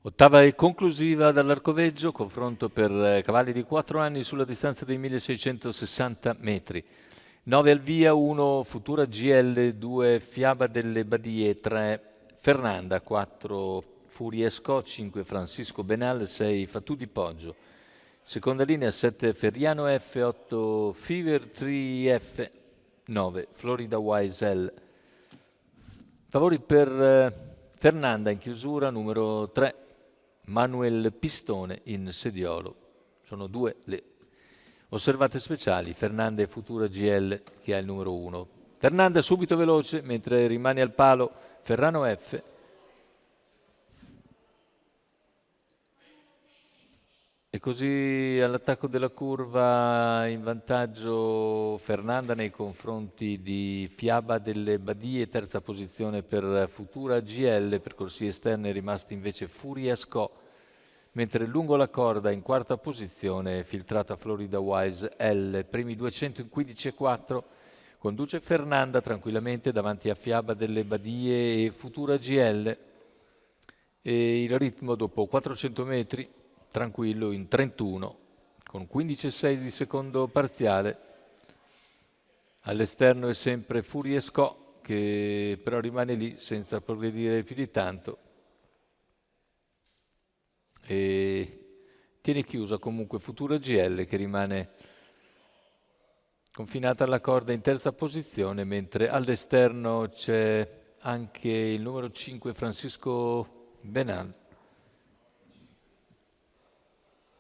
Ottava e conclusiva dall'Arcoveggio, confronto per cavalli di 4 anni sulla distanza dei 1660 metri. 9 al via, 1 Futura GL, 2 Fiaba delle Badie, 3 Fernanda, 4 Furiesco, 5 Francisco Benal, 6 Fatù di Poggio. Seconda linea 7 Ferriano F, 8 Fever 3F, 9 Florida Wisel. Favori per Fernanda in chiusura, numero 3 Manuel Pistone in sediolo. Sono due le osservate speciali, Fernanda e Futura GL che ha il numero 1. Fernanda subito veloce, mentre rimane al palo Ferrano F. E così all'attacco della curva in vantaggio Fernanda nei confronti di Fiaba delle Badie, terza posizione per Futura GL, percorsi esterni è rimasti invece Furiesco, mentre lungo la corda in quarta posizione filtrata Florida Wise L, primi 200 in 15,4, conduce Fernanda tranquillamente davanti a Fiaba delle Badie e Futura GL e il ritmo dopo 400 metri tranquillo in 31 con 15,6 di secondo parziale. All'esterno è sempre Furiesco che però rimane lì senza progredire più di tanto e tiene chiusa comunque Futura GL che rimane confinata alla corda in terza posizione, mentre all'esterno c'è anche il numero 5 Francisco Benal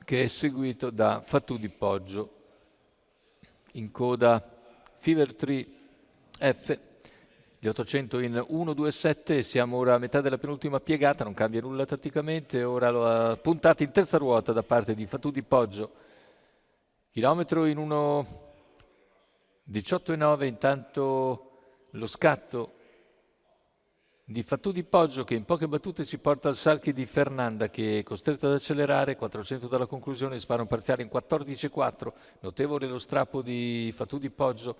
che è seguito da Fatù di Poggio. In coda Fever 3F, gli 800 in 1,27, siamo ora a metà della penultima piegata, non cambia nulla tatticamente, ora la puntata in terza ruota da parte di Fatù di Poggio, chilometro in 1,18,9, intanto lo scatto di Fatù di Poggio che in poche battute ci porta al Salchi di Fernanda che è costretta ad accelerare, 400 dalla conclusione, spara un parziale in 14,4, notevole lo strappo di Fatù di Poggio,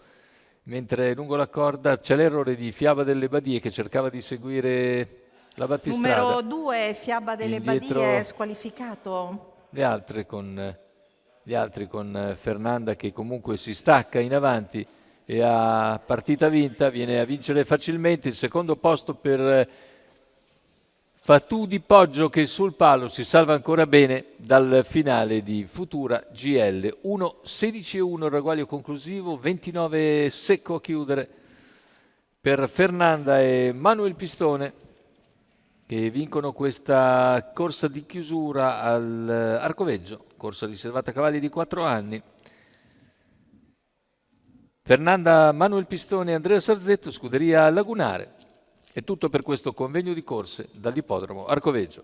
mentre lungo la corda c'è l'errore di Fiaba delle Badie che cercava di seguire la battistrada. Numero 2 Fiaba delle Indietro Badie squalificato. gli altri con Fernanda che comunque si stacca in avanti e a partita vinta viene a vincere facilmente. Il secondo posto per Fatù di Poggio che sul palo si salva ancora bene dal finale di Futura GL. 1,16,1 il ragguaglio conclusivo, 29 secco a chiudere per Fernanda e Manuel Pistone che vincono questa corsa di chiusura all'Arcoveggio, corsa riservata a cavalli di 4 anni. Fernanda, Manuel Pistone e Andrea Sarzetto, scuderia Lagunare. È tutto per questo convegno di corse dall'ippodromo Arcoveggio.